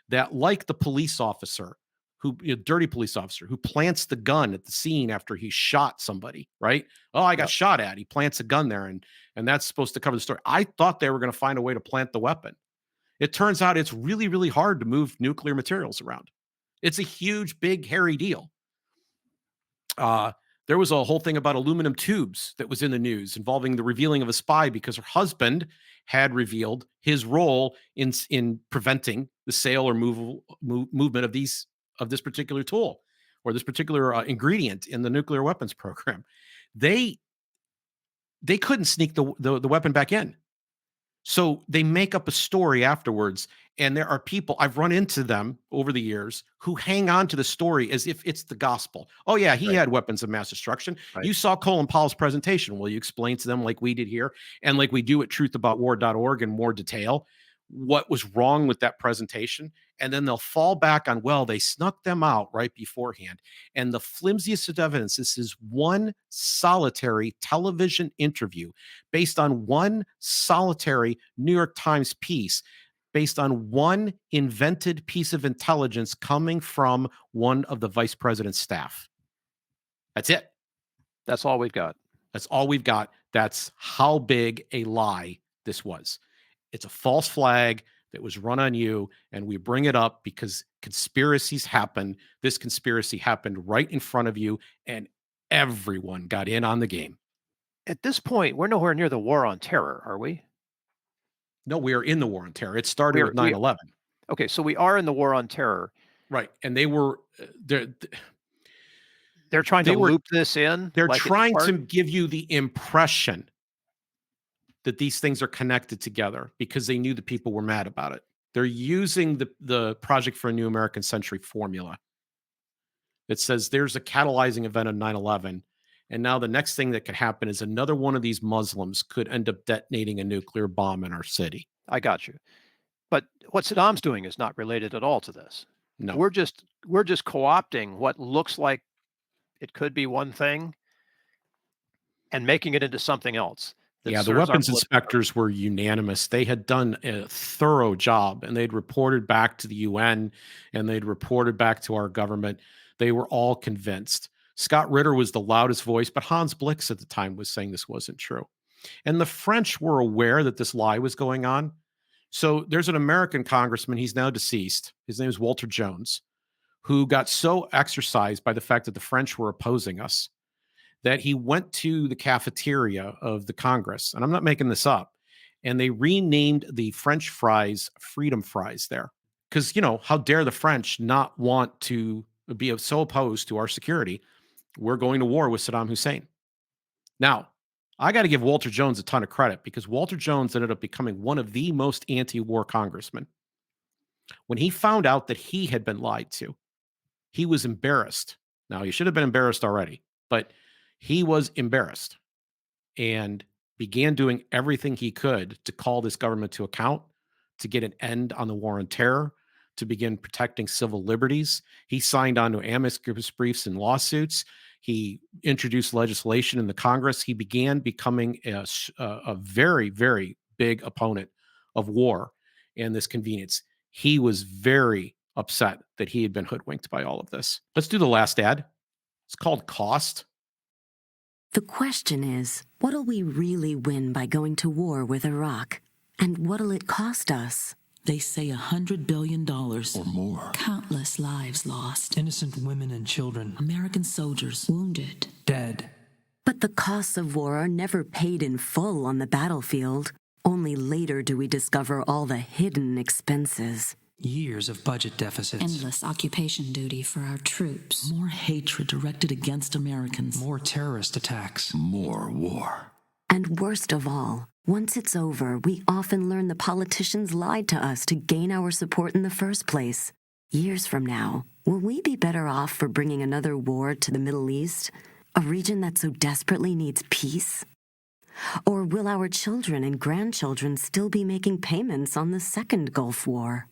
that, like the police officer, dirty police officer who plants the gun at the scene after he shot somebody, right? Oh, I got shot at. He plants a gun there, and that's supposed to cover the story. I thought they were going to find a way to plant the weapon. It turns out it's really, really hard to move nuclear materials around. It's a huge, big, hairy deal. There was a whole thing about aluminum tubes that was in the news involving the revealing of a spy because her husband had revealed his role in preventing the sale or movement of this particular tool or this particular ingredient in the nuclear weapons program. They couldn't sneak the weapon back in. So they make up a story afterwards, and there are people, I've run into them over the years, who hang on to the story as if it's the gospel. Oh yeah, he had weapons of mass destruction. Right. You saw Colin Powell's presentation. Will you explain to them, like we did here and like we do at truthaboutwar.org, in more detail, what was wrong with that presentation? And then they'll fall back on, well, they snuck them out right beforehand. And the flimsiest of evidence, this is one solitary television interview based on one solitary New York Times piece, based on one invented piece of intelligence coming from one of the vice president's staff. That's it. That's all we've got. That's all we've got. That's how big a lie this was. It's a false flag that was run on you, and we bring it up because conspiracies happen. This conspiracy happened right in front of you, and everyone got in on the game. At this point, we're nowhere near the war on terror, are we? No, we are in the war on terror. It started with 9/11. Okay, so we are in the war on terror. Right, and they were... They're trying to loop this in. They're like it's trying part- to give you the impression that these things are connected together because they knew the people were mad about it. They're using the Project for a New American Century formula. It says there's a catalyzing event of 9/11, and now the next thing that could happen is another one of these Muslims could end up detonating a nuclear bomb in our city. I got you. But what Saddam's doing is not related at all to this. No. We're just co-opting what looks like it could be one thing and making it into something else. Yeah, the weapons inspectors were unanimous. They had done a thorough job, and they'd reported back to the UN, and they'd reported back to our government. They were all convinced. Scott Ritter was the loudest voice, but Hans Blix at the time was saying this wasn't true. And the French were aware that this lie was going on. So there's an American congressman, he's now deceased. His name is Walter Jones, who got so exercised by the fact that the French were opposing us that he went to the cafeteria of the Congress, and I'm not making this up, and they renamed the French fries Freedom Fries there. Because, how dare the French not want to be so opposed to our security? We're going to war with Saddam Hussein. Now, I got to give Walter Jones a ton of credit because Walter Jones ended up becoming one of the most anti-war congressmen. When he found out that he had been lied to, he was embarrassed. Now, he should have been embarrassed already, but he was embarrassed and began doing everything he could to call this government to account, to get an end on the war on terror, to begin protecting civil liberties. He signed on to amicus briefs and lawsuits. He introduced legislation in the Congress. He began becoming a very, very big opponent of war and this convenience. He was very upset that he had been hoodwinked by all of this. Let's do the last ad. It's called Cost. The question is, what'll we really win by going to war with Iraq? And what'll it cost us? They say $100 billion. Or more. Countless lives lost. Innocent women and children. American soldiers wounded. Dead. But the costs of war are never paid in full on the battlefield. Only later do we discover all the hidden expenses. Years of budget deficits. Endless occupation duty for our troops. More hatred directed against Americans. More terrorist attacks. More war. And worst of all, once it's over, we often learn the politicians lied to us to gain our support in the first place. Years from now, will we be better off for bringing another war to the Middle East, a region that so desperately needs peace? Or will our children and grandchildren still be making payments on the second Gulf War?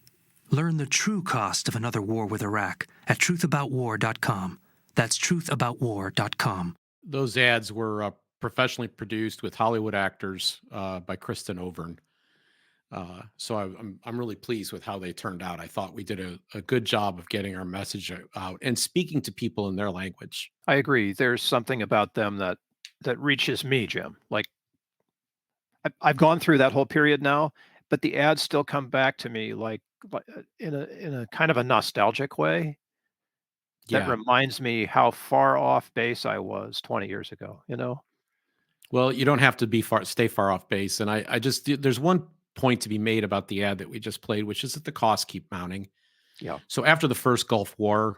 Learn the true cost of another war with Iraq at truthaboutwar.com. That's truthaboutwar.com. Those ads were professionally produced with Hollywood actors by Kristen Overn. So I'm really pleased with how they turned out. I thought we did a good job of getting our message out and speaking to people in their language. I agree. There's something about them that reaches me, Jim. Like I've gone through that whole period now, but the ads still come back to me like in a kind of a nostalgic way that reminds me how far off base I was 20 years ago, Well, you don't have to stay far off base. And I just, there's one point to be made about the ad that we just played, which is that the costs keep mounting. Yeah. So after the first Gulf War,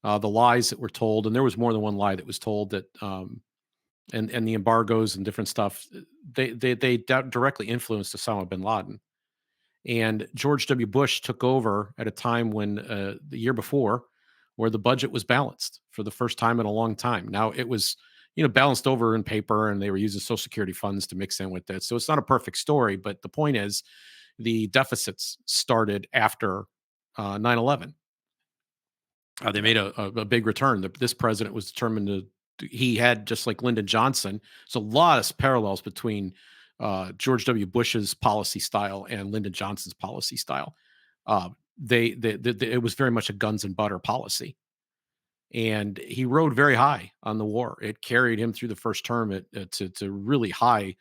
the lies that were told, and there was more than one lie that was told that, and the embargoes and different stuff, they directly influenced Osama bin Laden. And George W. Bush took over at a time when the year before, where the budget was balanced for the first time in a long time. Now it was, balanced over in paper, and they were using Social Security funds to mix in with it. So it's not a perfect story, but the point is the deficits started after 9/11. They made a big return. This president was determined he had, just like Lyndon Johnson, so a lot of parallels between George W. Bush's policy style and Lyndon Johnson's policy style. It was very much a guns and butter policy. And he rode very high on the war. It carried him through the first term to really high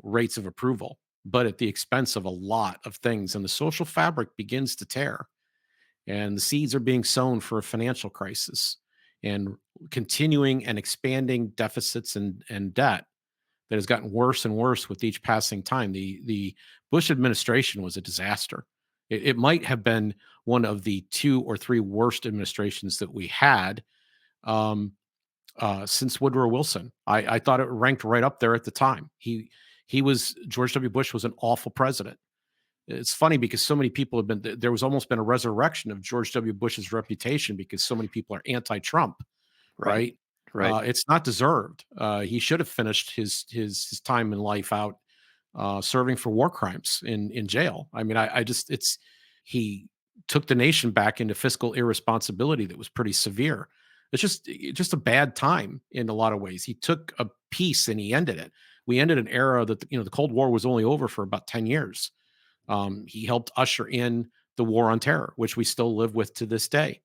rates of approval, but at the expense of a lot of things. And the social fabric begins to tear. And the seeds are being sown for a financial crisis and continuing and expanding deficits and debt that has gotten worse and worse with each passing time. The Bush administration was a disaster. It might have been one of the 2 or 3 worst administrations that we had. since Woodrow Wilson. I thought it ranked right up there at the time. George W. Bush was an awful president. It's funny because so many people there was almost been a resurrection of George W. Bush's reputation because so many people are anti-Trump, right? Right. It's not deserved. He should have finished his time in life out serving for war crimes in jail. I mean, he took the nation back into fiscal irresponsibility that was pretty severe. It's just a bad time in a lot of ways. He took a piece and he ended it. We ended an era that the Cold War was only over for about 10 years. He helped usher in the war on terror, which we still live with to this day,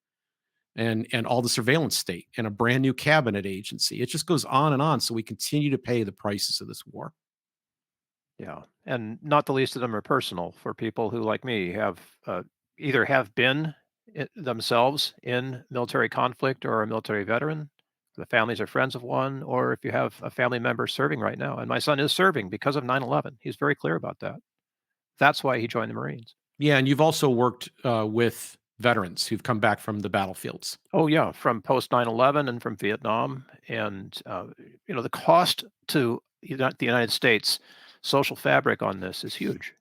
and all the surveillance state and a brand new cabinet agency. It just goes on and on. So we continue to pay the prices of this war. Yeah, and not the least of them are personal for people who, like me, have either have been themselves in military conflict or a military veteran, the families or friends of one, or if you have a family member serving right now. And my son is serving because of 9/11. He's very clear about that. That's why he joined the Marines. Yeah, and you've also worked with veterans who've come back from the battlefields. Oh yeah, from post 9/11 and from Vietnam, and the cost to the United States social fabric on this is huge.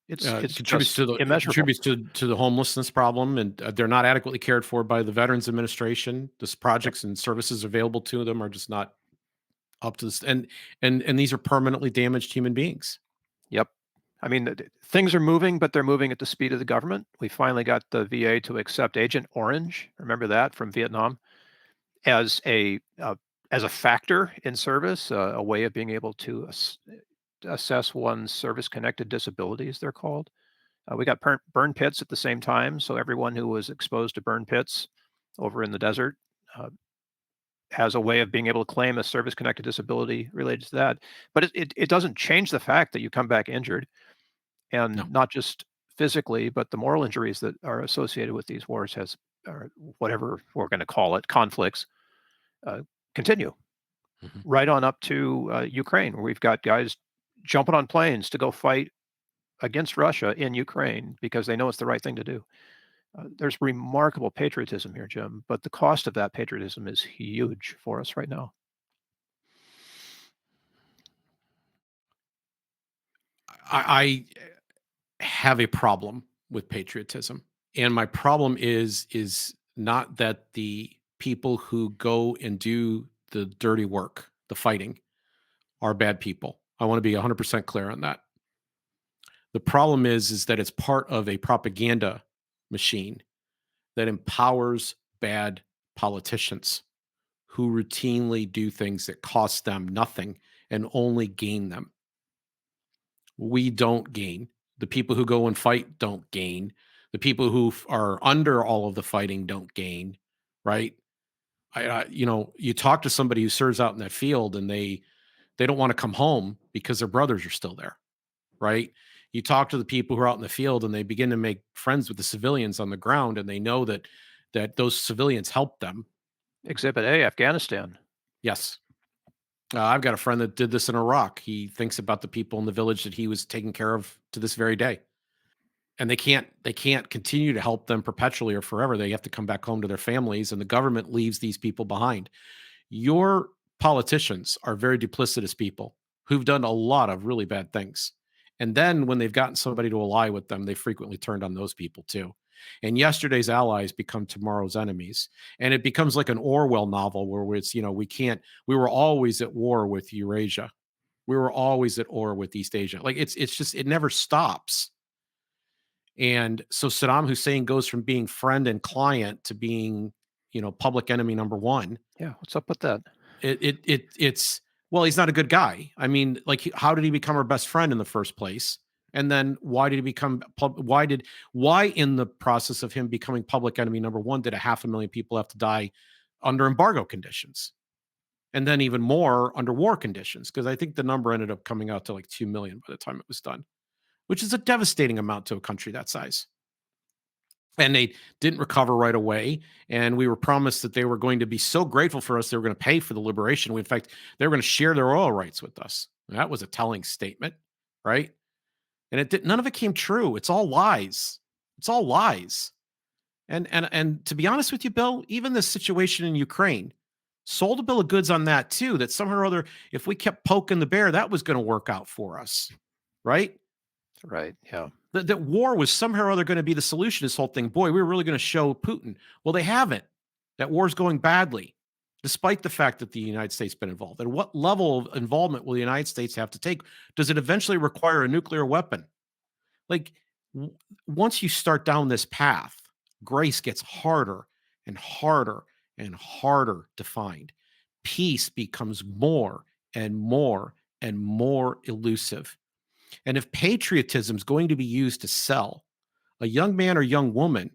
It's Contributes just immeasurable. contributes to the homelessness problem, and they're not adequately cared for by the Veterans Administration. The projects and services available to them are just not up to this, and these are permanently damaged human beings. Yep. I mean, things are moving, but they're moving at the speed of the government. We finally got the VA to accept Agent Orange. Remember that from Vietnam as a factor in service, a way of being able to assess one's service-connected disabilities, they're called. We got burn pits at the same time, so everyone who was exposed to burn pits over in the desert has a way of being able to claim a service-connected disability related to that. But it doesn't change the fact that you come back injured, and No. not just physically, but the moral injuries that are associated with these wars or whatever we're going to call it, conflicts, continue right on up to Ukraine, where we've got guys jumping on planes to go fight against Russia in Ukraine because they know it's the right thing to do. There's remarkable patriotism here, Jim, but the cost of that patriotism is huge for us right now. I have a problem with patriotism, and my problem is not that the people who go and do the dirty work, the fighting, are bad people. I want to be 100% clear on that. The problem is that it's part of a propaganda machine that empowers bad politicians who routinely do things that cost them nothing and only gain them. We don't gain. The people who go and fight don't gain. The people who are under all of the fighting don't gain, right? You talk to somebody who serves out in that field and they don't want to come home because their brothers are still there, right? You talk to the people who are out in the field and they begin to make friends with the civilians on the ground, and they know that those civilians help them. Exhibit A, Afghanistan. Yes. I've got a friend that did this in Iraq. He thinks about the people in the village that he was taking care of to this very day. And they can't continue to help them perpetually or forever. They have to come back home to their families, and the government leaves these people behind. Your politicians are very duplicitous people who've done a lot of really bad things. And then when they've gotten somebody to ally with them, they frequently turned on those people too. And yesterday's allies become tomorrow's enemies. And it becomes like an Orwell novel where it's, we were always at war with Eurasia. We were always at war with East Asia. Like it's just, it never stops. And so Saddam Hussein goes from being friend and client to being, public enemy number one. Yeah. What's up with that? It's well, he's not a good guy. I mean, like, how did he become our best friend in the first place? And then why did he become why in the process of him becoming public enemy number one did 500,000 people have to die under embargo conditions? And then even more under war conditions, because I think the number ended up coming out to like 2 million by the time it was done, which is a devastating amount to a country that size. And they didn't recover right away. And we were promised that they were going to be so grateful for us, they were going to pay for the liberation. In fact, they were going to share their oil rights with us. And that was a telling statement, right? And none of it came true. It's all lies. It's all lies. And to be honest with you, Bill, even the situation in Ukraine, sold a bill of goods on that too, that somehow or other, if we kept poking the bear, that was going to work out for us, right? Right. Yeah. That war was somehow or other going to be the solution to this whole thing. Boy, we were really going to show Putin. Well, they haven't. That war's going badly, despite the fact that the United States has been involved. And what level of involvement will the United States have to take? Does it eventually require a nuclear weapon? Like, once you start down this path, grace gets harder and harder and harder to find. Peace becomes more and more and more elusive. And if patriotism is going to be used to sell a young man or young woman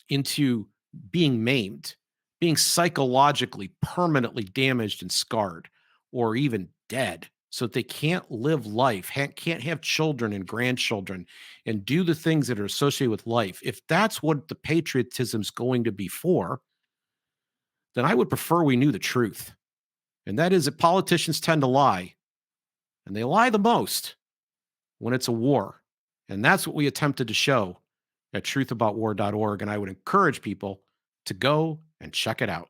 into being maimed, being psychologically permanently damaged and scarred, or even dead, so that they can't live life, can't have children and grandchildren and do the things that are associated with life, if that's what the patriotism is going to be for, then I would prefer we knew the truth. And that is that politicians tend to lie, and they lie the most when it's a war. And that's what we attempted to show at truthaboutwar.org. And I would encourage people to go and check it out.